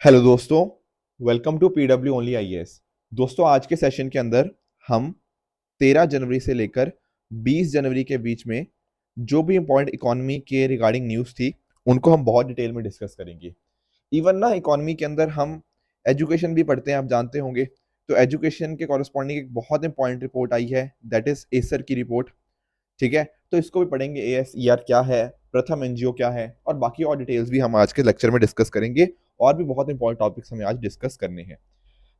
Hello दोस्तों, welcome to PW only IAS. दोस्तों, आज के सेशन के अंदर हम 13 जनवरी से लेकर 20 जनवरी के बीच में जो भी इंपॉर्टेंट इकोनॉमी के रिगार्डिंग न्यूज़ थी उनको हम बहुत डिटेल में डिस्कस करेंगे। इवन ना इकोनॉमी के अंदर हम एजुकेशन भी पढ़ते हैं, आप जानते होंगे। तो एजुकेशन के कॉरस्पॉन्डिंग एक बहुत इंपॉर्टेंट रिपोर्ट आई है, दैट इज एसर की रिपोर्ट। ठीक है, तो इसको भी पढ़ेंगे। एएसईआर क्या है, प्रथम एनजीओ क्या है, और बाकी और डिटेल्स भी हम आज के लेक्चर में डिस्कस करेंगे। और भी बहुत इंपॉर्टेंट टॉपिक्स हमें आज डिस्कस करने हैं।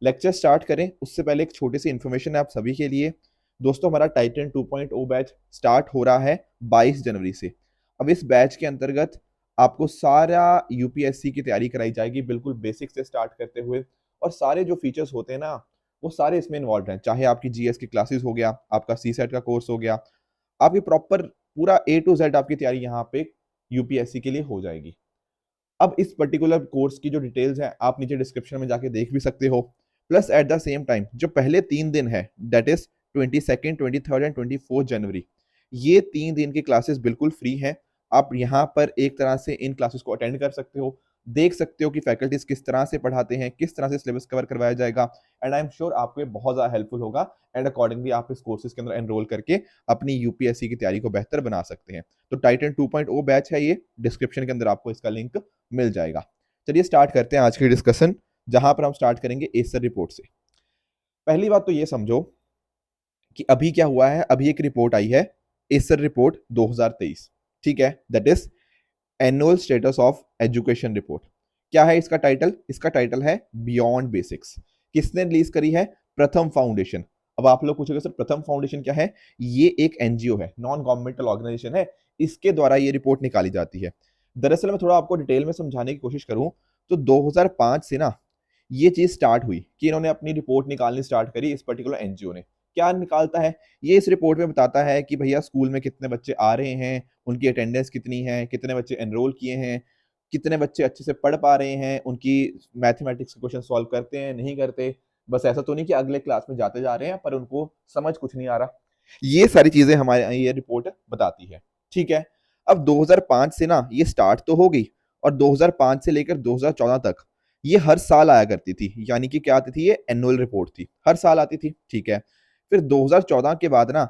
लेक्चर स्टार्ट करें उससे पहले एक छोटी सी इन्फॉर्मेशन है आप सभी के लिए। दोस्तों, हमारा टाइटन 2.0 बैच स्टार्ट हो रहा है 22 जनवरी से। अब इस बैच के अंतर्गत आपको सारा यूपीएससी की तैयारी कराई जाएगी, बिल्कुल बेसिक से स्टार्ट करते हुए। और सारे जो फीचर्स होते हैं ना, वो सारे इसमें इन्वॉल्व हैं। चाहे आपकी जीएस की क्लासेस हो गया, आपका सी सेट का कोर्स हो गया, आपकी प्रॉपर पूरा ए टू जेड आपकी तैयारी यहाँ पे यूपीएससी के लिए हो जाएगी। अब इस पर्टिकुलर कोर्स की जो डिटेल्स है आप नीचे डिस्क्रिप्शन में जाके देख भी सकते हो। Plus at the same time जो पहले 3 दिन है, that is 22nd, 23rd and 24 जनवरी, ये 3 दिन की क्लासेस बिल्कुल फ्री हैं। आप यहाँ पर एक तरह से इन क्लासेस को अटेंड कर सकते हो, देख सकते हो कि फैकल्टीज किस तरह से पढ़ाते हैं, किस तरह से सिलेबस कवर करवाया जाएगा। एंड आई एम श्योर आपको ये बहुत ज़्यादा हेल्पफुल होगा। एंड अकॉर्डिंगली आप इस कोर्सेज के अंदर एनरोल करके अपनी यूपीएससी की तैयारी को बेहतर बना सकते हैं। तो टाइटन 2.0 बैच है ये, डिस्क्रिप्शन के अंदर आपको इसका लिंक मिल जाएगा। चलिए स्टार्ट करते हैं आज की डिस्कशन, जहां पर हम स्टार्ट करेंगे एसर रिपोर्ट से। पहली बात तो ये समझो कि अभी क्या हुआ है। अभी एक रिपोर्ट आई है, एसर रिपोर्ट 2023। ठीक है, that is annual status of education report. क्या है इसका टाइटल? इसका टाइटल है बियॉन्ड बेसिक्स। किसने रिलीज करी है? प्रथम फाउंडेशन। अब आप लोग पूछोगे सर प्रथम फाउंडेशन क्या है? ये एक एनजीओ है, नॉन गवर्नमेंटल ऑर्गेनाइजेशन है, इसके द्वारा ये रिपोर्ट निकाली जाती है। दरअसल मैं थोड़ा आपको डिटेल में समझाने की कोशिश करूं तो 2005 से ना ये चीज स्टार्ट हुई कि इन्होंने अपनी रिपोर्ट निकालनी स्टार्ट करी। इस पर्टिकुलर एनजीओ ने क्या निकालता है, ये इस रिपोर्ट में बताता है कि भैया स्कूल में कितने बच्चे आ रहे हैं, उनकी अटेंडेंस कितनी है, कितने बच्चे एनरोल किए हैं, कितने बच्चे अच्छे से पढ़ पा रहे हैं, उनकी मैथमेटिक्स के क्वेश्चन सॉल्व करते हैं नहीं करते। बस ऐसा तो नहीं कि अगले क्लास में जाते जा रहे हैं पर उनको समझ कुछ नहीं आ रहा। ये सारी चीजें हमारे ये रिपोर्ट बताती है। ठीक है, अब 2005 से ना ये स्टार्ट तो हो गई, और 2005 से लेकर 2014 तक ये हर साल आया करती थी। यानी कि क्या आती थी? ये एनुअल रिपोर्ट थी, हर साल आती थी। ठीक है, फिर 2014 के बाद ना,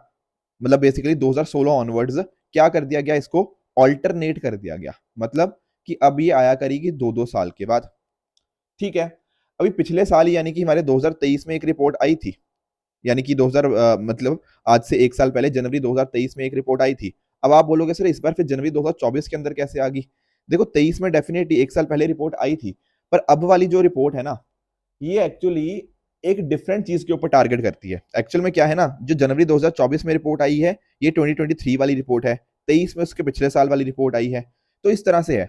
मतलब बेसिकली 2016 ऑनवर्ड्स क्या कर दिया गया, इसको ऑल्टरनेट कर दिया गया। मतलब कि अब ये आया करेगी 2-2 साल के बाद। ठीक है, अभी पिछले साल यानी कि हमारे 2023 में एक रिपोर्ट आई थी, यानी कि 2000 मतलब आज से एक साल पहले जनवरी 2023 में एक रिपोर्ट आई थी। अब आप बोलोगे सर इस बार फिर जनवरी 2024 के अंदर कैसे आ गई? देखो 23 में डेफिनेटली एक साल पहले रिपोर्ट आई थी, पर अब वाली जो रिपोर्ट है ना, ये एक्चुअली एक डिफरेंट चीज के ऊपर टारगेट करती है। एक्चुअल में क्या है ना, जो जनवरी 2024 में रिपोर्ट आई है ये 2023 वाली रिपोर्ट है, 23 में उसके पिछले साल वाली रिपोर्ट आई है। तो इस तरह से है।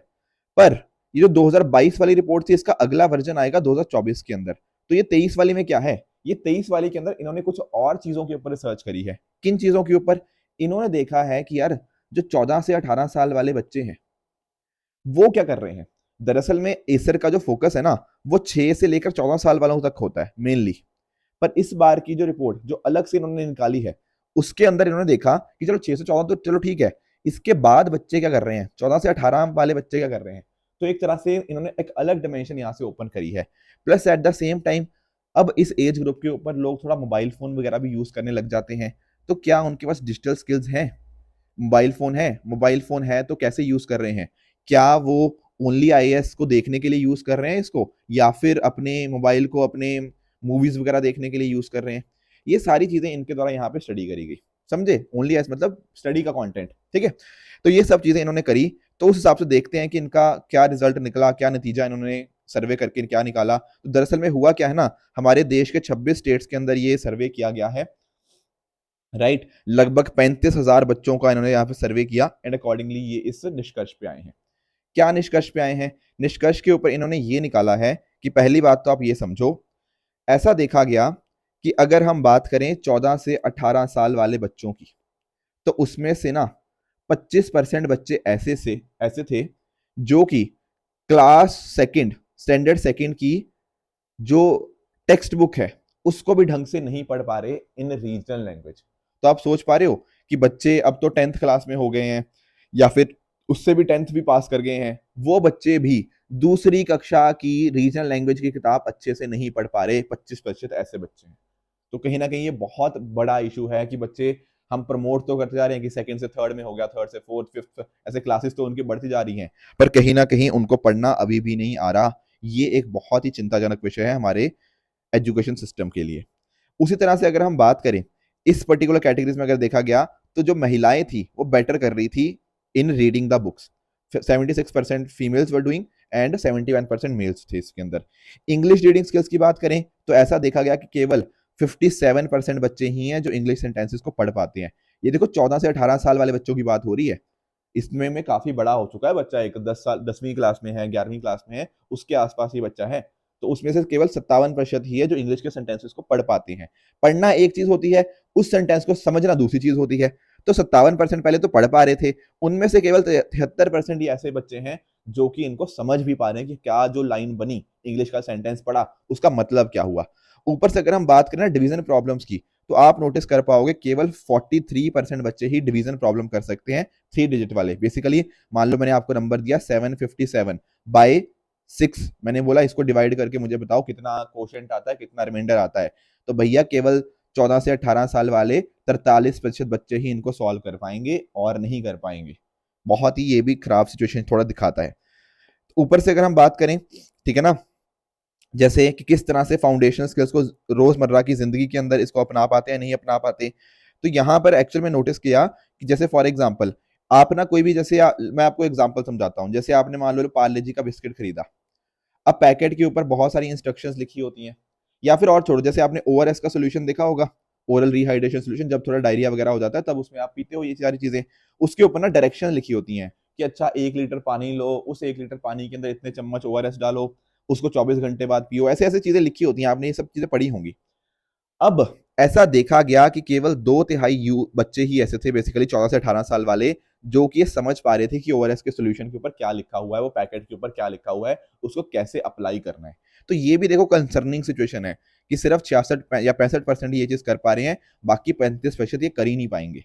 पर ये जो 2022 वाली रिपोर्ट थी इसका अगला वर्जन आएगा 2024 के अंदर। तो ये 23 वाली में क्या है, ये 23 वाली के अंदर इन्होंने कुछ और चीजों के ऊपर रिसर्च करी है। किन चीजों के ऊपर? इन्होंने देखा है कि यार जो 14 से 18 साल वाले बच्चे हैं वो क्या कर रहे हैं। दरअसल में एसर का जो फोकस है ना, वो 6 से लेकर 14 साल वालों तक होता है मेनली। पर इस बार की जो रिपोर्ट जो अलग से इन्होंने निकाली है, उसके अंदर इन्होंने देखा कि चलो 6 से 14 तो चलो ठीक है, इसके बाद बच्चे क्या कर रहे हैं, 14 से 18 वाले बच्चे क्या कर रहे हैं। तो एक तरह से इन्होंने एक अलग डिमेंशन यहाँ से ओपन करी है। Plus at the same time अब इस एज ग्रुप के ऊपर लोग थोड़ा मोबाइल फोन वगैरह भी यूज करने लग जाते हैं। तो क्या उनके पास डिजिटल स्किल्स हैं? मोबाइल फोन है, मोबाइल फोन है तो कैसे यूज कर रहे हैं? क्या वो ओनली आईएएस को देखने के लिए यूज कर रहे हैं इसको, या फिर अपने मोबाइल को अपने मूवीज वगैरह देखने के लिए यूज कर रहे हैं? ये सारी चीजें इनके द्वारा यहाँ पे स्टडी करी गई। समझे? ओनली एस मतलब स्टडी का कंटेंट। ठीक है, तो ये सब चीजें इन्होंने करी। तो उस हिसाब से देखते हैं कि इनका क्या रिजल्ट निकला, क्या नतीजा इन्होंने सर्वे करके क्या निकाला। तो दरअसल में हुआ क्या है ना, हमारे देश के 26 स्टेट्स के अंदर ये सर्वे किया गया है। राइट, लगभग 35,000 बच्चों का इन्होंने यहाँ पे सर्वे किया, एंड अकॉर्डिंगली ये इस निष्कर्ष पे आए हैं। क्या निष्कर्ष पे आए हैं? निष्कर्ष के ऊपर इन्होंने ये निकाला है कि पहली बात तो आप ये समझो, ऐसा देखा गया कि अगर हम बात करें 14 से 18 साल वाले बच्चों की, तो उसमें से ना 25% बच्चे ऐसे थे जो कि क्लास सेकंड, स्टैंडर्ड सेकंड की जो टेक्स्ट बुक है उसको भी ढंग से नहीं पढ़ पा रहे इन रीजनल लैंग्वेज। तो आप सोच पा रहे हो कि बच्चे अब तो 10th क्लास में हो गए हैं, या फिर उससे भी 10th भी पास कर गए हैं, वो बच्चे भी दूसरी कक्षा की रीजनल लैंग्वेज की किताब अच्छे से नहीं पढ़ पा रहे 25% ऐसे बच्चे हैं। तो कहीं ना कहीं ये बहुत बड़ा इशू है कि बच्चे हम प्रमोट तो करते जा रहे हैं कि सेकंड से थर्ड में हो गया, थर्ड से फोर्थ, फिफ्थ, ऐसे क्लासेस तो उनकी बढ़ती जा रही हैं, पर कहीं ना कहीं उनको पढ़ना अभी भी नहीं आ रहा। ये एक बहुत ही चिंताजनक विषय है हमारे एजुकेशन सिस्टम के लिए। उसी तरह से अगर हम बात करें इस पर्टिकुलर कैटेगरीज में अगर देखा गया तो जो महिलाएं थी वो बेटर कर रही थी in reading the books. 76% females were doing and 71% males थे इसके अंदर। इंग्लिश रीडिंग स्किल्स की बात करें तो ऐसा देखा गया कि केवल 57% बच्चे ही हैं जो इंग्लिश सेंटेंसेस को पढ़ पाते हैं। ये देखो 14 से 18 साल वाले बच्चों की बात हो रही है, इसमें में काफी बड़ा हो चुका है बच्चा, एक 10 साल 10वीं क्लास में है, 11वीं क्लास में है, उसके आसपास ही बच्चा है। तो उसमें से केवल 57% ही है जो इंग्लिश के सेंटेंसेस को पढ़ पाते हैं। पढ़ना एक चीज होती है, उस सेंटेंस को समझना दूसरी चीज होती है। तो 57% पहले तो पढ़ पा रहे थे, उनमें से केवल 73% ही ऐसे बच्चे हैं जो कि इनको समझ भी पा रहे हैं कि क्या जो लाइन बनी, इंग्लिश का सेंटेंस पढ़ा, उसका मतलब क्या हुआ। ऊपर से अगर हम बात करें ना डिवीजन प्रॉब्लम्स की, तो आप नोटिस कर पाओगे केवल 43% बच्चे ही डिवीजन प्रॉब्लम कर सकते हैं, 3 डिजिट वाले। बेसिकली मान लो मैंने आपको नंबर दिया 757 बाय 6, मैंने बोला इसको डिवाइड करके मुझे बताओ कितना कोशेंट आता है, कितना रिमाइंडर आता है। तो भैया केवल 14 से 18 साल वाले 43% बच्चे ही इनको सॉल्व कर पाएंगे और नहीं कर पाएंगे। बहुत ही ये भी खराब सिचुएशन थोड़ा दिखाता है। ऊपर से अगर हम बात करें, ठीक है ना, जैसे कि किस तरह से फाउंडेशनल स्किल्स को रोजमर्रा की जिंदगी के अंदर इसको अपना पाते हैं, नहीं अपना पाते। तो यहाँ पर एक्चुअल में नोटिस किया कि जैसे फॉर एग्जांपल आप ना कोई भी जैसे मैं आपको एग्जांपल समझाता हूँ। जैसे आपने मान लो पार्ले जी का बिस्किट खरीदा, अब पैकेट के ऊपर बहुत सारी इंस्ट्रक्शंस लिखी होती हैं। या फिर और छोड़ो, जैसे आपने ओआरएस का सोल्यूशन देखा होगा, ओरल रिहाइड्रेशन सोल्यूशन, जब थोड़ा डायरिया वगैरह हो जाता है तब उसमें आप पीते हो ये सारी चीजें। उसके ऊपर ना डायरेक्शन लिखी होती हैं कि अच्छा 1 लीटर पानी लो, उस 1 लीटर पानी के अंदर इतने चम्मच ओआरएस डालो, उसको 24 घंटे बाद पियो। ऐसे ऐसे चीजें लिखी होती हैं, आपने ये सब चीजें पढ़ी होंगी। अब ऐसा देखा गया कि केवल 2/3 यू बच्चे ही ऐसे थे, बेसिकली 14 से 18 साल वाले, जो कि ये समझ पा रहे थे कि ओआरएस के सोल्यूशन के ऊपर क्या लिखा हुआ है, वो पैकेट के ऊपर क्या लिखा हुआ है, उसको कैसे अप्लाई करना है। तो ये भी देखो कंसर्निंग सिचुएशन है कि सिर्फ 66 या 65% ये चीज कर पा रहे हैं, बाकी 35% ये कर ही नहीं पाएंगे।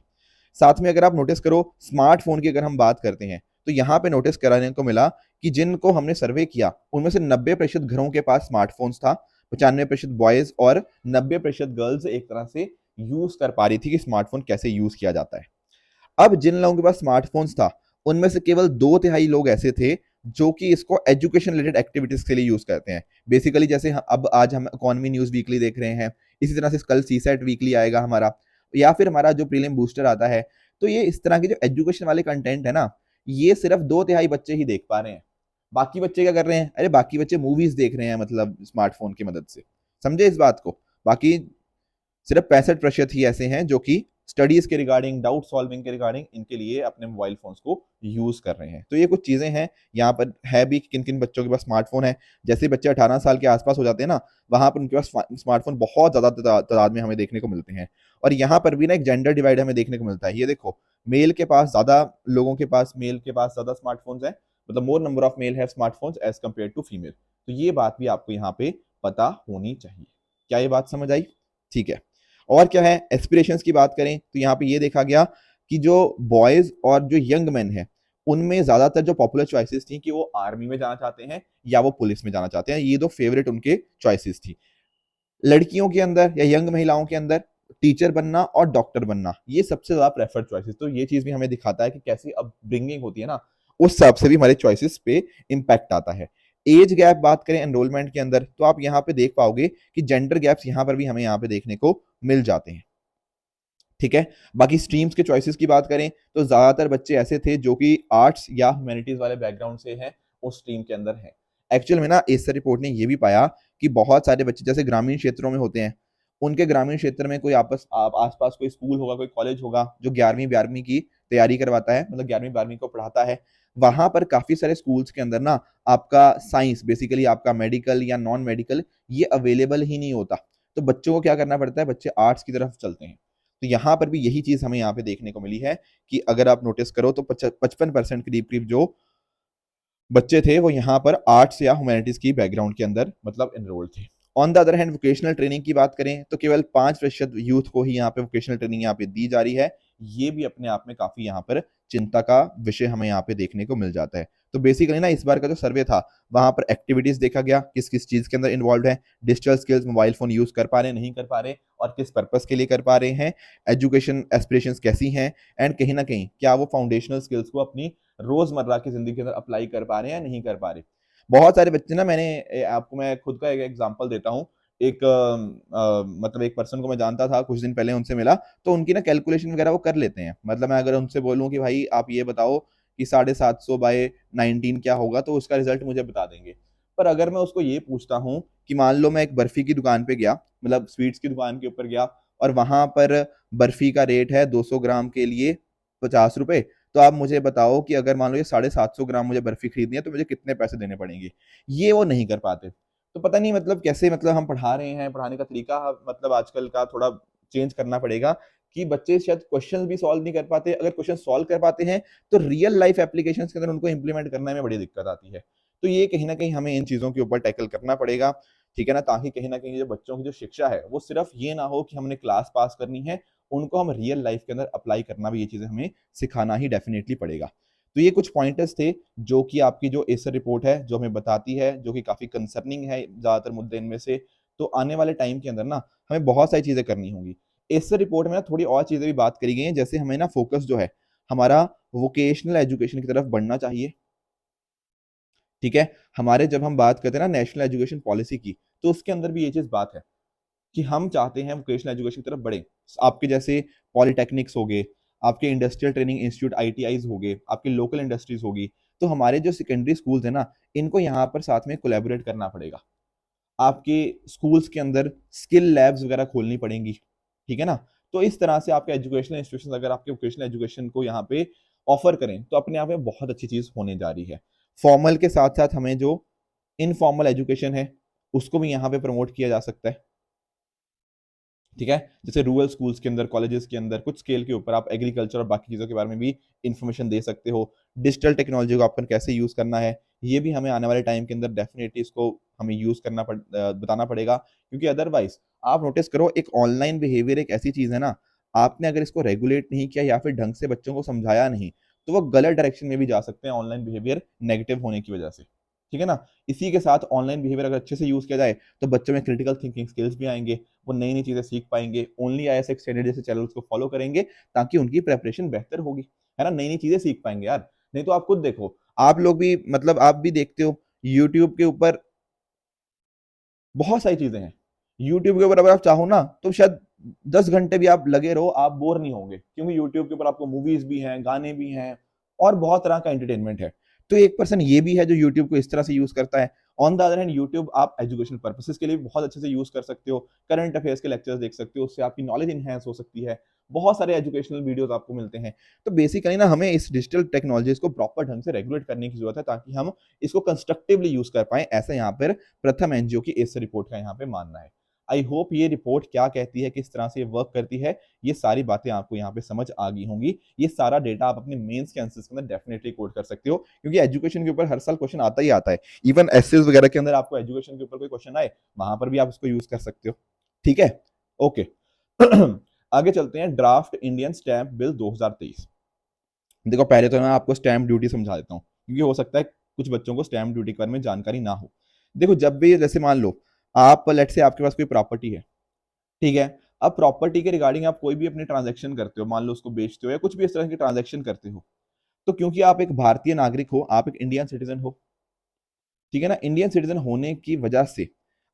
साथ में अगर आप नोटिस करो स्मार्टफोन की अगर हम बात करते हैं, तो यहाँ पे नोटिस कराने को मिला कि जिनको हमने सर्वे किया उनमें से 90% घरों के पास स्मार्टफोन्स था, 95% बॉयज और 90% गर्ल्स एक तरह से यूज कर पा रही थी कि स्मार्टफोन कैसे यूज किया जाता है। अब जिन लोगों के पास स्मार्टफोन्स था उनमें से केवल 2/3 लोग ऐसे थे जो कि इसको एजुकेशन रिलेटेड एक्टिविटीज के लिए यूज करते हैं। बेसिकली जैसे अब आज हम इकोनॉमी न्यूज वीकली देख रहे हैं, इसी तरह से कल सीसेट वीकली आएगा हमारा, या फिर हमारा जो प्रीलिम बूस्टर आता है। तो ये इस तरह के जो एजुकेशन वाले कंटेंट है ना, ये सिर्फ 2/3 बच्चे ही देख पा रहे हैं। बाकी बच्चे क्या कर रहे हैं, अरे बाकी बच्चे मूवीज देख रहे हैं, मतलब स्मार्टफोन की मदद से। समझे इस बात को। बाकी सिर्फ 65% ही ऐसे हैं जो कि स्टडीज के रिगार्डिंग, डाउट सॉल्विंग के रिगार्डिंग इनके लिए अपने मोबाइल फोन्स को यूज कर रहे हैं। तो ये कुछ चीजें हैं यहाँ पर है भी, किन किन बच्चों के पास स्मार्टफोन है। जैसे बच्चे 18 साल के आसपास हो जाते हैं ना, वहां पर उनके पास स्मार्टफोन बहुत ज्यादा तादाद में हमें देखने को मिलते हैं। और यहाँ पर भी ना एक जेंडर डिवाइड हमें देखने को मिलता है। ये देखो मेल के पास ज्यादा, लोगों के पास मेल के पास ज्यादा स्मार्टफोन्स है, मतलब more number of male have smartphones as compare to female. तो ये बात भी आपको यहाँ पे पता होनी चाहिए। क्या ये बात समझ आई? ठीक है। और क्या है, एस्पिरेशंस की बात करें तो यहाँ पे ये देखा गया कि जो बॉयज और जो यंग मैन है उनमें ज्यादातर जो पॉपुलर चॉइसेस थी कि वो आर्मी में जाना चाहते हैं या वो पुलिस में जाना चाहते हैं। ये दो फेवरेट उनके चॉइसेस थी। लड़कियों के अंदर या यंग महिलाओं के अंदर टीचर बनना और डॉक्टर बनना, ये सबसे ज्यादा प्रेफर्ड चॉइसेस। तो ये चीज भी हमें दिखाता है कि कैसी अपब्रिंगिंग होती है ना, उस हिसाब से भी हमारे चॉइसेस पे इम्पैक्ट आता है। एज गैप बात करें एनरोलमेंट के अंदर, तो आप यहाँ पे देख पाओगे कि जेंडर गैप्स यहाँ पर भी हमें यहाँ पे देखने को मिल जाते हैं। ठीक है। बाकी स्ट्रीम्स के चॉइसेस की बात करें तो ज्यादातर बच्चे ऐसे थे जो कि आर्ट्स या ह्यूमैनिटीज वाले बैकग्राउंड से हैं, उस स्ट्रीम के अंदर है। एक्चुअल में ना इस रिपोर्ट ने ये भी पाया कि बहुत सारे बच्चे जैसे ग्रामीण क्षेत्रों में होते हैं, उनके ग्रामीण क्षेत्र में कोई आसपास कोई स्कूल होगा, कोई कॉलेज होगा जो 11वीं 12वीं की तैयारी करवाता है, मतलब 11वीं 12वीं को पढ़ाता है। वहां पर काफी सारे स्कूल्स के अंदर ना आपका साइंस, बेसिकली आपका मेडिकल या नॉन मेडिकल, ये अवेलेबल ही नहीं होता। तो बच्चों को क्या करना पड़ता है, बच्चे आर्ट्स की तरफ चलते हैं। तो यहाँ पर भी यही चीज हमें यहाँ पे देखने को मिली है कि अगर आप नोटिस करो तो 55% करीब करीब जो बच्चे थे वो यहाँ पर आर्ट्स या ह्यूमैनिटीज की बैकग्राउंड के अंदर मतलब एनरोल्ड थे। On the other hand vocational training की बात करें तो केवल 5% यूथ को ही यहाँ पे वोकेशनल ट्रेनिंग यहाँ पे दी जा रही है। ये भी अपने आप में काफी यहाँ पर चिंता का विषय हमें यहाँ पे देखने को मिल जाता है। तो बेसिकली ना इस बार का जो सर्वे था वहां पर एक्टिविटीज देखा गया, किस किस चीज के अंदर इन्वॉल्व है, digital skills, mobile phone use कर पा रहे हैं नहीं कर पा रहे, और किस पर्पस के लिए कर पा रहे हैं, एजुकेशन एस्पिरेशंस कैसी हैं, एंड कहीं ना कहीं क्या वो फाउंडेशनल स्किल्स को अपनी रोजमर्रा की जिंदगी के अंदर अप्लाई कर पा रहे हैं या नहीं कर पा रहे। बहुत सारे बच्चे ना, आपको मैं खुद का एक एग्जांपल देता हूँ। एक मतलब एक पर्सन को मैं जानता था, कुछ दिन पहले उनसे मिला, तो उनकी ना कैलकुलेशन वगैरह वो कर लेते हैं। मतलब मैं अगर उनसे बोलूं कि भाई आप ये बताओ कि 750 बाय 19 क्या होगा, तो उसका रिजल्ट मुझे बता देंगे। पर अगर मैं उसको ये पूछता हूँ कि मान लो मैं एक बर्फी की दुकान पे गया, मतलब स्वीट्स की दुकान के ऊपर गया, और वहां पर बर्फी का रेट है 200 ग्राम के लिए 50 रुपए, तो आप मुझे बताओ कि अगर मान लो ये 750 ग्राम मुझे बर्फी खरीदनी है तो मुझे कितने पैसे देने पड़ेंगे। ये वो नहीं कर पाते। तो पता नहीं मतलब कैसे, मतलब हम पढ़ा रहे हैं, पढ़ाने का तरीका मतलब आजकल का थोड़ा चेंज करना पड़ेगा कि बच्चे शायद क्वेश्चन भी सॉल्व नहीं कर पाते। अगर क्वेश्चन सॉल्व कर पाते हैं तो रियल लाइफ एप्लीकेशंस के अंदर उनको इंप्लीमेंट करने में बड़ी दिक्कत आती है। तो ये कहीं ना कहीं हमें इन चीजों के ऊपर टैकल करना पड़ेगा, ठीक है ना, ताकि कहीं ना कहीं जो बच्चों की जो शिक्षा है वो सिर्फ ये ना हो कि हमने क्लास पास करनी है, उनको हम रियल लाइफ के अंदर अप्लाई करना भी, ये चीजें हमें सिखाना ही डेफिनेटली पड़ेगा। तो ये कुछ पॉइंटर्स थे जो कि आपकी जो एसर रिपोर्ट है जो हमें बताती है, जो कि काफी कंसर्निंग है ज्यादातर मुद्दे इनमें से। तो आने वाले टाइम के अंदर ना हमें बहुत सारी चीजें करनी होंगी। एसर रिपोर्ट में ना थोड़ी और चीजें भी बात करी गई हैं, जैसे हमें ना फोकस जो है हमारा वोकेशनल एजुकेशन की तरफ बढ़ना चाहिए, ठीक है। हमारे जब हम बात करते हैं ना नेशनल एजुकेशन पॉलिसी की, तो उसके अंदर भी ये चीज बात है कि हम चाहते हैं वोकेशनल एजुकेशन की तरफ बढ़े। आपके जैसे पॉलिटेक्निक्स हो गए, आपके इंडस्ट्रियल ट्रेनिंग इंस्टीट्यूट आईटीआईज हो गए, आपकी लोकल इंडस्ट्रीज होगी, तो हमारे जो सेकेंडरी स्कूल्स है ना, इनको यहाँ पर साथ में कोलैबोरेट करना पड़ेगा। आपके स्कूल्स के अंदर स्किल लैब्स वगैरह खोलनी पड़ेंगी, ठीक है ना। तो इस तरह से आपके एजुकेशनल इंस्टीट्यूशन अगर आपके वोकेशनल एजुकेशन को यहाँ पे ऑफर करें तो अपने आप में बहुत अच्छी चीज होने जा रही है। फॉर्मल के साथ साथ हमें जो इनफॉर्मल एजुकेशन है उसको भी यहाँ पे प्रमोट किया जा सकता है, ठीक है। जैसे रूरल स्कूल्स के अंदर, कॉलेजेस के अंदर कुछ स्केल के ऊपर आप एग्रीकल्चर और बाकी चीज़ों के बारे में भी इंफॉर्मेशन दे सकते हो। डिजिटल टेक्नोलॉजी को आपको कैसे यूज़ करना है, ये भी हमें आने वाले टाइम के अंदर डेफिनेटली इसको हमें यूज़ बताना पड़ेगा, क्योंकि अदरवाइज आप नोटिस करो एक ऑनलाइन बिहेवियर एक ऐसी चीज़ है ना, आपने अगर इसको रेगुलेट नहीं किया या फिर ढंग से बच्चों को समझाया नहीं, तो वो गलत डायरेक्शन में भी जा सकते हैं ऑनलाइन बिहेवियर नेगेटिव होने की वजह से, ठीक है ना। इसी के साथ ऑनलाइन बिहेवियर अगर अच्छे से यूज किया जाए तो बच्चों में क्रिटिकल थिंकिंग स्किल्स भी आएंगे, वो नई नई चीजें सीख पाएंगे, ओनली आईएएस एक्सटेंडेड जैसे चैनल्स को फॉलो करेंगे ताकि उनकी प्रेपरेशन बेहतर होगी, है ना, नई नई चीजें सीख पाएंगे यार। नहीं तो आप खुद देखो, आप लोग भी मतलब आप भी देखते हो यूट्यूब के ऊपर बहुत सारी चीजें हैं। यूट्यूब के ऊपर अगर आप चाहो ना तो शायद 10 घंटे भी आप लगे रहो, आप बोर नहीं होंगे, क्योंकि यूट्यूब के ऊपर आपको मूवीज भी हैं, गाने भी हैं, और बहुत तरह का एंटरटेनमेंट है। तो एक पर्सन ये भी है जो यूट्यूब को इस तरह से यूज करता है। On the other hand YouTube आप एजुकेशन पर्पसेस के लिए भी बहुत अच्छे से यूज कर सकते हो, करंट अफेयर्स के लेक्चर्स देख सकते हो, उससे आपकी नॉलेज इंहेंस हो सकती है, बहुत सारे एजुकेशनल वीडियोस आपको मिलते हैं। तो बेसिकली ना हमें इस डिजिटल टेक्नोलॉजीज को प्रॉपर ढंग से रेगुलेट करने की जरूरत है ताकि हम इसको कंस्ट्रक्टिवली यूज कर पाए, ऐसा यहाँ पर प्रथम एनजीओ की इस रिपोर्ट का यहाँ पे मानना है। आई होप ये रिपोर्ट क्या कहती है, किस तरह से ये वर्क करती है, ये सारी बातें आपको यहाँ पे समझ आ गई होंगी। ये सारा डेटा आप अपने मेंस के आंसर्स के अंदर डेफिनेटली कोड कर सकते हो, क्योंकि एजुकेशन के ऊपर हर साल क्वेश्चन आता ही आता है। इवन एसएस वगैरह के अंदर आपको एजुकेशन के ऊपर कोई क्वेश्चन आए, वहां पर भी आप इसको यूज कर सकते हो, ठीक है। ओके आगे चलते हैं, ड्राफ्ट इंडियन स्टैंप बिल 2023। देखो पहले तो मैं आपको स्टैंप ड्यूटी समझा देता हूँ, क्योंकि हो सकता है कुछ बच्चों को स्टैंप ड्यूटी के बारे में जानकारी ना हो। देखो जब भी जैसे मान लो आप लेट से आपके पास कोई प्रॉपर्टी है, ठीक है। अब प्रॉपर्टी के रिगार्डिंग आप कोई भी अपनी ट्रांजैक्शन करते हो, मान लो उसको बेचते हो या कुछ भी इस तरह की ट्रांजैक्शन करते हो, तो क्योंकि आप एक भारतीय नागरिक हो, आप एक इंडियन सिटीजन हो, ठीक है ना, इंडियन सिटीजन होने की वजह से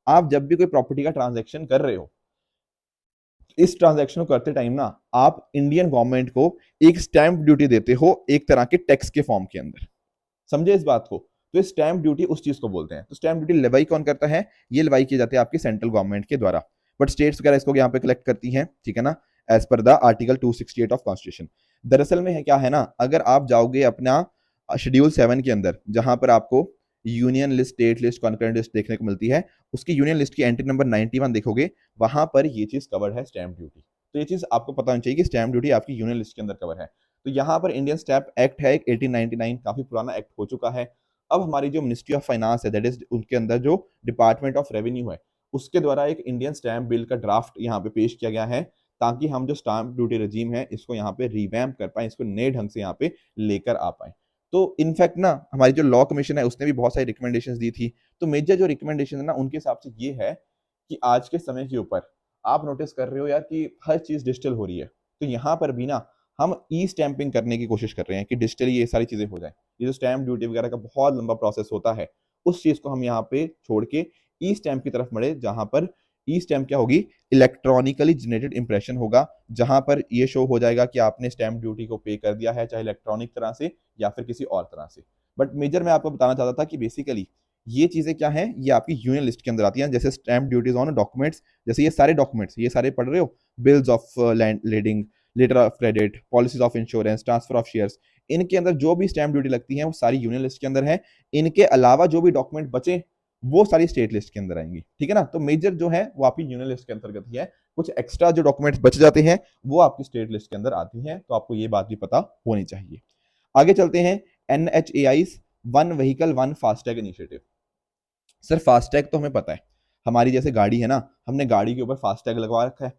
आप जब भी कोई प्रॉपर्टी का ट्रांजैक्शन कर रहे हो, इस ट्रांजैक्शन को करते टाइम ना आप इंडियन गवर्नमेंट को एक स्टैंप ड्यूटी देते हो, एक तरह के टैक्स के फॉर्म के अंदर। समझे इस बात को। तो स्टैंप ड्यूटी उस चीज को बोलते हैं। तो स्टैंप ड्यूटी लेवाई कौन करता है, ये लेवाई की जाती है आपकी सेंट्रल गवर्नमेंट के द्वारा, बट स्टेट्स वगैरह इसको यहाँ पे कलेक्ट करती हैं, ठीक है ना, as per the article 268 of constitution. दरअसल में है क्या है ना, अगर आप जाओगे अपना शेड्यूल 7 के अंदर, जहां पर आपको union list, state list, concurrent list देखने को मिलती है, उसकी यूनियन लिस्ट की एंट्री नंबर 91 देखोगे, वहां पर ये चीज कवर्ड है, स्टैंप ड्यूटी। तो ये चीज आपको पता होनी चाहिए कि स्टैंप ड्यूटी आपकी यूनियन लिस्ट के अंदर कवर है। तो यहाँ पर इंडियन स्टैंप एक्ट है, 1899, काफी पुराना एक्ट हो चुका है। अब हमारी जो मिनिस्ट्री ऑफ फाइनेंस है, दैट इज उनके अंदर जो डिपार्टमेंट ऑफ रेवेन्यू है, उसके द्वारा एक इंडियन स्टैंप बिल का ड्राफ्ट यहाँ पे पेश किया गया है, ताकि हम जो स्टाम्प ड्यूटी रजीम है इसको यहाँ पे रिवैम्प कर पाए, इसको नए ढंग से यहाँ पे लेकर आ पाए। तो इनफैक्ट ना हमारी जो लॉ कमीशन है उसने भी बहुत सारी रिकमेंडेशंस दी थी। तो मेजर जो रिकमेंडेशन है ना उनके हिसाब से ये है कि आज के समय के ऊपर आप नोटिस कर रहे हो यार कि हर चीज डिजिटल हो रही है, तो यहाँ पर भी ना हम ई स्टैंपिंग करने की कोशिश कर रहे हैं कि डिजिटली ये सारी चीजें हो जाए। ये जो स्टैंप ड्यूटी वगैरह का बहुत लंबा प्रोसेस होता है उस चीज को हम यहाँ पे छोड़ के ई स्टैंप की तरफ बढ़े, जहां पर ई स्टैंप क्या होगी, इलेक्ट्रॉनिकली जनरेटेड इंप्रेशन होगा, जहां पर ये शो हो जाएगा कि आपने स्टैंप ड्यूटी को पे कर दिया है, चाहे इलेक्ट्रॉनिक तरह से या फिर किसी और तरह से। बट मेजर मैं आपको बताना चाहता था कि बेसिकली ये चीजें क्या हैं, ये आपकी यूनियन लिस्ट के अंदर आती हैं। जैसे स्टैंप ड्यूटीज ऑन डॉक्यूमेंट्स, जैसे ये सारे डॉक्यूमेंट्स ये सारे पढ़ रहे हो, bills of land leading, letter of credit, policies of insurance, transfer of shares, इनके अंदर जो भी स्टैंप ड्यूटी लगती है वो सारी यूनियन लिस्ट के अंदर है। इनके अलावा जो भी डॉक्यूमेंट बचे वो सारी स्टेट लिस्ट के अंदर आएंगी, ठीक है ना। तो मेजर जो है वो आपकी यूनियन लिस्ट के अंतर्गत ही है। कुछ एक्स्ट्रा जो डॉक्यूमेंट्स बच जाते हैं वो आपकी स्टेट लिस्ट के अंदर आती हैं, तो आपको ये बात भी पता होनी चाहिए। आगे चलते हैं, NHAI one vehicle one FASTag initiative. Sir FASTag तो हमें पता है, हमारी जैसे गाड़ी है ना, हमने गाड़ी के ऊपर फास्टैग लगवा रखा है।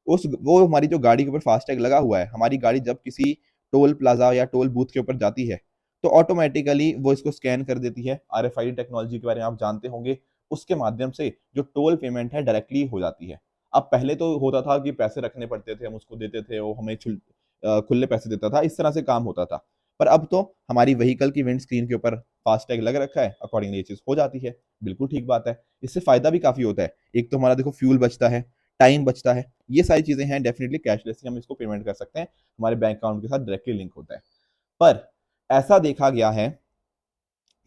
उस वो हमारी जो गाड़ी के ऊपर फास्टैग लगा हुआ है, हमारी गाड़ी जब किसी टोल प्लाजा या टोल बूथ के ऊपर जाती है तो ऑटोमेटिकली वो इसको स्कैन कर देती है। RFID टेक्नोलॉजी के बारे में आप जानते होंगे, उसके माध्यम से जो टोल पेमेंट है डायरेक्टली हो जाती है। अब पहले तो होता था कि पैसे रखने पड़ते थे, हम उसको देते थे, वो हमें खुले पैसे देता था, इस तरह से काम होता था। पर अब तो हमारी व्हीकल की विंड स्क्रीन के ऊपर फास्टैग लग रखा है, अकॉर्डिंगली ये चीज हो जाती है। बिल्कुल ठीक बात है, इससे फायदा भी काफी होता है। एक तो हमारा देखो फ्यूल बचता है, टाइम बचता है, ये सारी चीजें हैं। डेफिनेटली कैशलेस ही हम इसको पेमेंट कर सकते हैं, हमारे बैंक अकाउंट के साथ डायरेक्टली लिंक होता है। पर ऐसा देखा गया है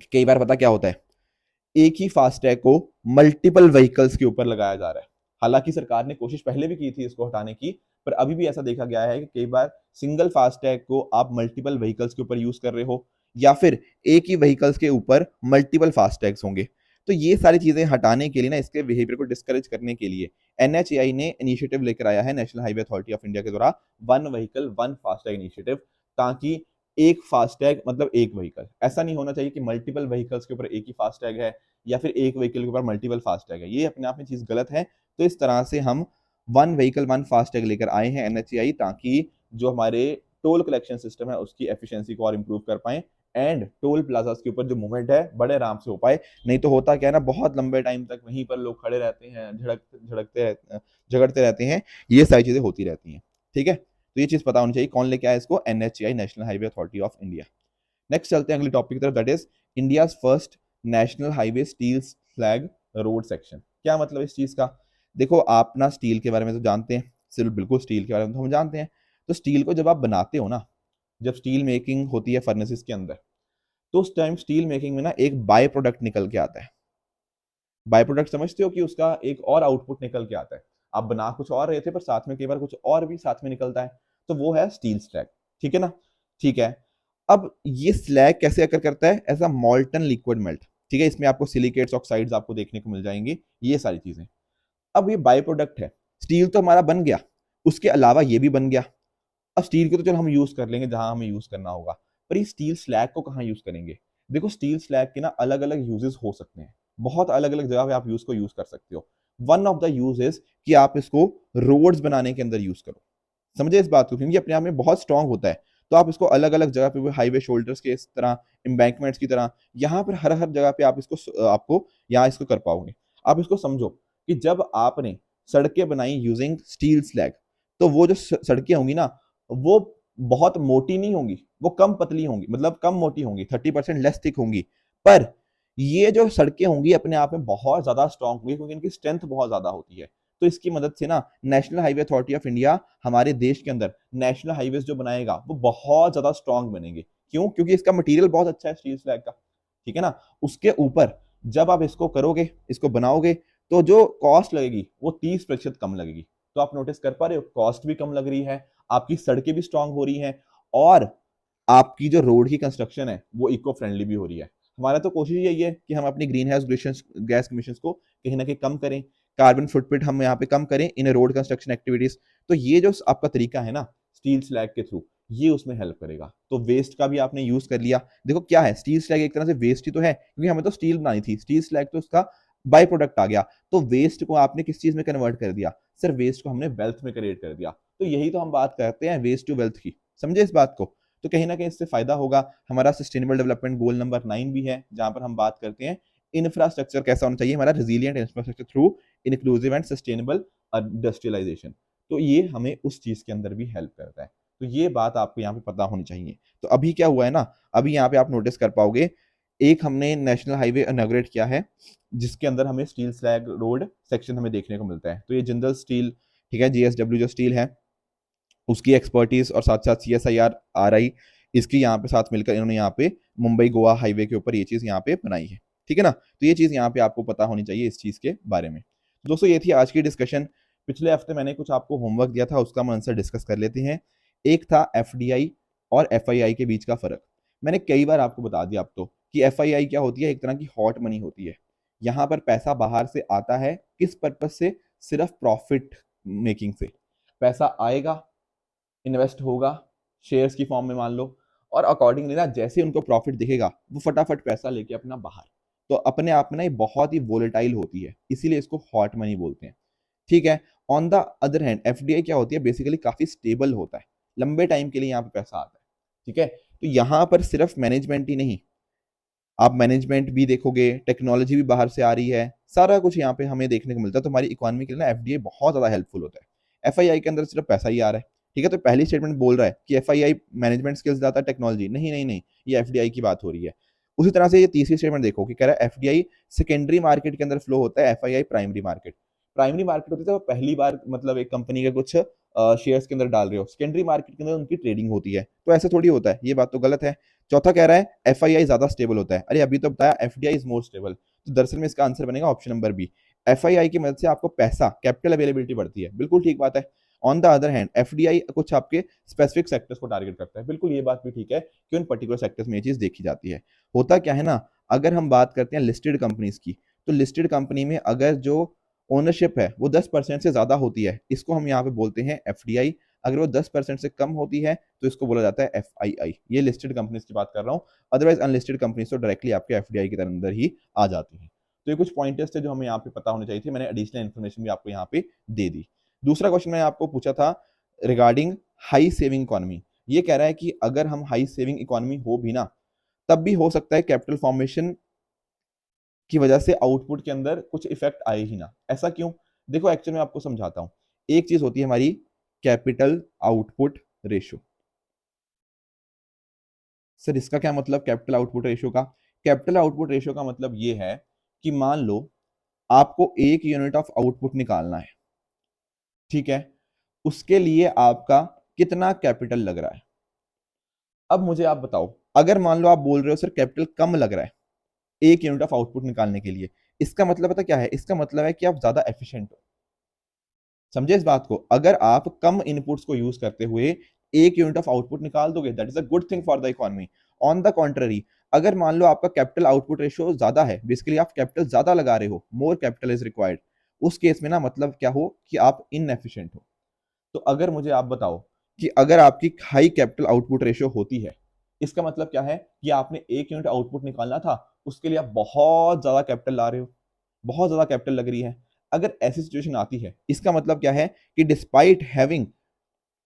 कि कई बार पता क्या होता है, एक ही फास्टैग को मल्टीपल व्हीकल्स के ऊपर लगाया जा रहा है। हालांकि सरकार ने कोशिश पहले भी की थी इसको हटाने की, पर अभी भी ऐसा देखा गया है कि कई बार सिंगल फास्टैग को आप मल्टीपल व्हीकल्स के ऊपर यूज कर रहे हो, या फिर एक ही व्हीकल्स के ऊपर मल्टीपल फास्टैग्स होंगे। तो ये सारी चीजें हटाने के लिए ना, इसके बिहेवियर को डिस्करेज करने के लिए NHAI ने इनिशिएटिव लेकर आया है, national highway authority of India के द्वारा one vehicle one FASTag initiative, ताकि एक फास्टैग मतलब एक व्हीकल, ऐसा नहीं होना चाहिए कि मल्टीपल व्हीकल्स के ऊपर एक ही फास्टैग है या फिर एक व्हीकल के ऊपर मल्टीपल फास्टैग है, ये अपने आप में चीज गलत है। तो इस तरह से हम वन व्हीकल वन फास्टैग लेकर आए हैं NHAI, ताकि जो हमारे टोल कलेक्शन सिस्टम है उसकी एफिशिएंसी को और इंप्रूव कर पाए, एंड टोल प्लाजास के ऊपर जो मूवमेंट है बड़े आराम से हो पाए। नहीं तो होता क्या है ना, बहुत लंबे टाइम तक वहीं पर लोग खड़े रहते हैं, झगड़ते रहते हैं, ये सारी चीजें होती रहती हैं, ठीक है। तो ये चीज पता होनी चाहिए कौन लेके आया इसको, NHAI, national highway authority of India. Next चलते हैं अगली टॉपिक की तरफ, that is India first national highway steel flag road section. क्या मतलब इस चीज का, देखो आप ना स्टील के बारे में तो जानते हैं, सिर्फ बिल्कुल स्टील के बारे में तो हम जानते हैं। तो स्टील को जब आप बनाते हो ना, जब स्टील मेकिंग होती है फर्नेसेस के अंदर, तो उस टाइम स्टील मेकिंग में ना एक बाय प्रोडक्ट निकल के आता है। बाय प्रोडक्ट समझते हो कि उसका एक और आउटपुट निकल के आता है। आप बना कुछ और रहे थे पर साथ में कई बार कुछ और भी साथ में निकलता है, तो वो है स्टील स्लैग, ठीक है ना। ठीक है, अब ये स्लैग कैसे अकर करता है, as a molten liquid melt, ठीक है। इसमें आपको सिलिकेट्स ऑक्साइड्स आपको देखने को मिल जाएंगे, ये सारी चीजें। अब ये बाय प्रोडक्ट है, स्टील तो हमारा बन गया, उसके अलावा ये भी बन गया। अब स्टील को तो चलो हम यूज कर लेंगे जहां हमें यूज करना होगा, पर ये स्टील स्लैग को कहाँ यूज करेंगे। देखो स्टील स्लैग के ना अलग अलग यूजेस हो सकते हैं, बहुत अलग अलग जगह पे आप यूज कर सकते हो। One of the use is कि आप इसको रोड्स बनाने के अंदर यूज करो। समझे इस बात को, क्योंकि अपने आप में बहुत स्ट्रांग होता है। तो आप इसको अलग अलग जगह पे, हाईवे शोल्डर्स के इस तरह, एम्बैंकमेंट्स की तरह, यहाँ पर हर हर जगह पे आप इसको आपको यहाँ इसको कर पाओगे। आप इसको समझो कि जब आपने सड़कें बनाई यूजिंग स्टील स्लैग, तो वो जो सड़कें होंगी ना, वो बहुत मोटी नहीं होंगी, वो कम पतली होंगी, मतलब कम मोटी होंगी, 30% लेस थिक होंगी। पर ये जो सड़कें होंगी अपने आप में बहुत ज्यादा स्ट्रांग होंगी, क्योंकि इनकी स्ट्रेंथ बहुत ज्यादा होती है। तो इसकी मदद से ना national highway authority of India हमारे देश के अंदर नेशनल हाईवेज जो बनाएगा वो बहुत ज्यादा स्ट्रांग बनेंगे। क्यों? क्योंकि इसका मटेरियल बहुत अच्छा है स्टील स्लैग का, ठीक है ना। उसके ऊपर जब आप इसको करोगे, इसको बनाओगे, तो जो कॉस्ट लगेगी वो 30% कम लगेगी। तो आप नोटिस कर पा रहे हो, कॉस्ट भी कम लग रही है, आपकी सड़कें भी स्ट्रांग हो रही हैं, और आपकी जो रोड की कंस्ट्रक्शन है वो इको फ्रेंडली भी हो रही है। हमारा तो कोशिश यही है कि हम अपनी ग्रीन हाउस गैस इमिशंस को कहीं ना कहीं कम करें, कार्बन फुटप्रिंट हम यहाँ पे कम करें इन रोड कंस्ट्रक्शन एक्टिविटीज। तो ये जो आपका तरीका है ना स्टील स्लैग के थ्रू, ये उसमें हेल्प करेगा। तो वेस्ट का भी आपने यूज कर लिया। देखो क्या है, स्टील स्लैग एक तरह से वेस्ट ही तो है, क्योंकि हमें तो स्टील बनानी थी, स्टील स्लैग तो उसका बाय प्रोडक्ट आ गया। तो वेस्ट को आपने किस चीज में कन्वर्ट कर दिया, सर वेस्ट को हमने वेल्थ में क्रिएट कर दिया। तो यही तो हम बात करते हैं वेस्ट टू वेल्थ की, समझे इस बात को। तो कहीं ना कहीं इससे फायदा होगा। हमारा सस्टेनेबल डेवलपमेंट गोल नंबर 9 भी है, जहां पर हम बात करते हैं इंफ्रास्ट्रक्चर कैसा होना चाहिए हमारा, resilient infrastructure through inclusive and sustainable industrialisation. तो ये हमें उस चीज के अंदर भी हेल्प करता है। तो ये बात आपको यहाँ पे पता होनी चाहिए। तो अभी क्या हुआ है ना, अभी यहाँ पे आप नोटिस कर पाओगे, एक हमने नेशनल हाईवे इनॉग्रेट किया है, जिसके अंदर हमें स्टील स्लैग रोड सेक्शन हमें देखने को मिलता है। तो ये जिंदल स्टील, ठीक है, जीएसडब्ल्यू जो स्टील है उसकी एक्सपर्टीज और साथ साथ सीएसआईआर आरआई, इसकी यहाँ पे साथ मिलकर इन्होंने यहाँ पे मुंबई गोवा हाईवे के ऊपर ये चीज यहाँ पे बनाई है, ठीक है ना। तो ये चीज यहाँ पे आपको पता होनी चाहिए इस चीज के बारे में। दोस्तों ये थी आज की डिस्कशन। पिछले हफ्ते मैंने कुछ आपको होमवर्क दिया था, उसका हम आंसर डिस्कस कर लेते हैं। एक था एफडीआई और एफआईआई के बीच का फर्क। मैंने कई बार आपको बता दिया अब तो कि एफआईआई क्या होती है, एक तरह की हॉट मनी होती है। यहाँ पर पैसा बाहर से आता है, किस पर्पज से, सिर्फ प्रॉफिट मेकिंग से। पैसा आएगा, इन्वेस्ट होगा शेयर्स की फॉर्म में मान लो, और अकॉर्डिंगली ना जैसे उनको प्रॉफिट दिखेगा वो फटाफट पैसा लेके अपना बाहर। तो अपने आप में ना ये बहुत ही वोलेटाइल होती है, इसीलिए इसको हॉट मनी बोलते हैं, ठीक है। On the other hand FDI क्या होती है, बेसिकली काफी स्टेबल होता है, लंबे टाइम के लिए यहाँ पे पैसा आता है, ठीक है। तो यहाँ पर सिर्फ मैनेजमेंट ही नहीं, आप मैनेजमेंट भी देखोगे, टेक्नोलॉजी भी बाहर से आ रही है, सारा कुछ यहाँ पे हमें देखने को मिलता है। तो हमारी इकोनॉमी के लिए ना एफडीआई बहुत ज्यादा हेल्पफुल होता है। एफआईआई के अंदर सिर्फ पैसा ही आ रहा है, ठीक है। तो पहली स्टेटमेंट बोल रहा है कि एफआईआई मैनेजमेंट स्किल्स ज्यादा, टेक्नोलॉजी नहीं, नहीं नहीं, ये एफडीआई की बात हो रही है। उसी तरह से ये तीसरी स्टेटमेंट देखो कि कह रहा है एफडीआई सेकेंडरी मार्केट के अंदर फ्लो होता है, FII primary market. Primary market होती है तो पहली बार मतलब एक कंपनी के कुछ शेयर्स के अंदर डाल रहे हो, सेकेंडरी मार्केट के अंदर उनकी ट्रेडिंग होती है। तो ऐसा थोड़ी होता है, ये बात तो गलत है। चौथा कह रहा है एफआईआई ज्यादा स्टेबल होता है, अरे अभी तो बताया एफडीआई इज मोर स्टेबल। तो दरअसल में इसका आंसर बनेगा ऑप्शन नंबर बी, एफआईआई की मदद से आपको पैसा, कैपिटल अवेलेबिलिटी बढ़ती है, बिल्कुल ठीक बात है। On the other hand FDI कुछ आपके स्पेसिफिक सेक्टर्स को टारगेट करता है, बिल्कुल ये बात भी ठीक है कि उन पर्टिकुलर सेक्टर्स में ये चीज देखी जाती है। होता क्या है ना, अगर हम बात करते हैं लिस्टेड कंपनीज की, तो लिस्टेड कंपनी में अगर जो ओनरशिप है वो 10% से ज्यादा होती है, इसको हम यहाँ पे बोलते हैं एफडीआई। अगर वो 10% से कम होती है तो इसको बोला जाता है एफआईआई। ये लिस्टेड कंपनीज की बात कर रहा हूँ, अदरवाइज अनलिस्टेड कंपनीज तो डायरेक्टली आपके एफडीआई के अंदर ही आ जाती है। तो ये कुछ पॉइंटर्स थे जो हमें यहाँ पे पता होने चाहिए थे, मैंने एडिशनल इन्फॉर्मेशन भी आपको यहाँ पे दे दी। दूसरा क्वेश्चन मैंने आपको पूछा था रिगार्डिंग हाई सेविंग इकोनॉमी। ये कह रहा है कि अगर हम हाई सेविंग इकोनॉमी हो भी ना, तब भी हो सकता है कैपिटल फॉर्मेशन की वजह से आउटपुट के अंदर कुछ इफेक्ट आए ही ना। ऐसा क्यों, देखो एक्चुअली मैं आपको समझाता हूं। एक चीज होती है हमारी कैपिटल आउटपुट रेशियो। सर इसका क्या मतलब कैपिटल आउटपुट रेशियो का? कैपिटल आउटपुट रेशियो का मतलब ये है कि मान लो आपको 1 यूनिट ऑफ आउटपुट निकालना है, ठीक है, उसके लिए आपका कितना कैपिटल लग रहा है। अब मुझे आप बताओ, अगर मान लो आप बोल रहे हो सर कैपिटल कम लग रहा है 1 यूनिट ऑफ आउटपुट निकालने के लिए, इसका मतलब पता क्या है, इसका मतलब है कि आप ज्यादा एफिशिएंट हो। समझे इस बात को, अगर आप कम इनपुट्स को यूज करते हुए 1 यूनिट ऑफ आउटपुट निकाल दोगे, that is a good thing for the economy. On the contrary, अगर मान लो आपका कैपिटल आउटपुट रेशियो ज्यादा है, बेसिकली आप कैपिटल ज्यादा लगा रहे हो, मोर कैपिटल इज रिक्वायर्ड, उस केस में ना मतलब क्या हो कि आप इनएफिशिएंट हो। तो अगर मुझे आप बताओ कि अगर आपकी हाई कैपिटल आउटपुट रेशियो होती है, इसका मतलब क्या है कि आपने 1 यूनिट आउटपुट निकालना था, उसके लिए आप बहुत ज्यादा कैपिटल ला रहे हो, बहुत ज्यादा कैपिटल लग रही है। अगर ऐसी सिचुएशन आती है, इसका मतलब क्या है कि डिस्पाइट हैविंग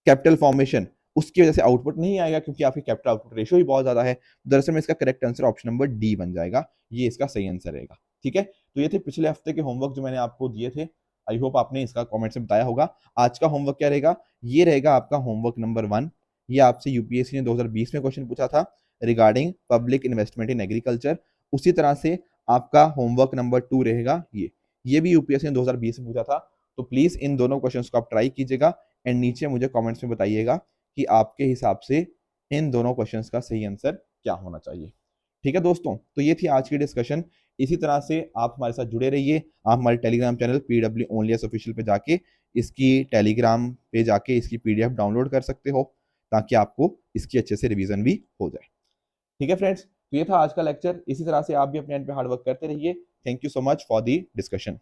कैपिटल फॉर्मेशन, उसकी वजह से आउटपुट नहीं आएगा, क्योंकि आपकी कैपिटल आउटपुट रेशियो ही बहुत ज्यादा है। दरअसल में इसका correct answer option number D बन जाएगा, ये इसका सही आंसर रहेगा, ठीक है। तो ये थे पिछले हफ्ते के होमवर्क जो मैंने आपको दिए थे। आई होप आपने इसका कमेंट से बताया होगा। आज का होमवर्क क्या रहेगा, ये रहेगा आपका होमवर्क नंबर 1। ये आपसे यूपीएससी ने 2020 में क्वेश्चन पूछा था regarding public investment in agriculture. उसी तरह से आपका होमवर्क नंबर 2 रहेगा ये भी यूपीएससी ने 2020 में पूछा था। तो प्लीज इन दोनों क्वेश्चंस को आप ट्राई कीजिएगा एंड नीचे मुझे कमेंट्स में बताइएगा कि आपके हिसाब से इन दोनों क्वेश्चंस का सही आंसर क्या होना चाहिए, ठीक है दोस्तों। तो ये थी आज की डिस्कशन। इसी तरह से आप हमारे साथ जुड़े रहिए। आप हमारे Telegram channel PW only official पे जाके इसकी टेलीग्राम पे जाके इसकी पीडीएफ डाउनलोड कर सकते हो, ताकि आपको इसकी अच्छे से रिवीजन भी हो जाए, ठीक है फ्रेंड्स। तो ये था आज का लेक्चर। इसी तरह से आप भी अपने एंड पे हार्डवर्क करते रहिए। Thank you so much for the discussion.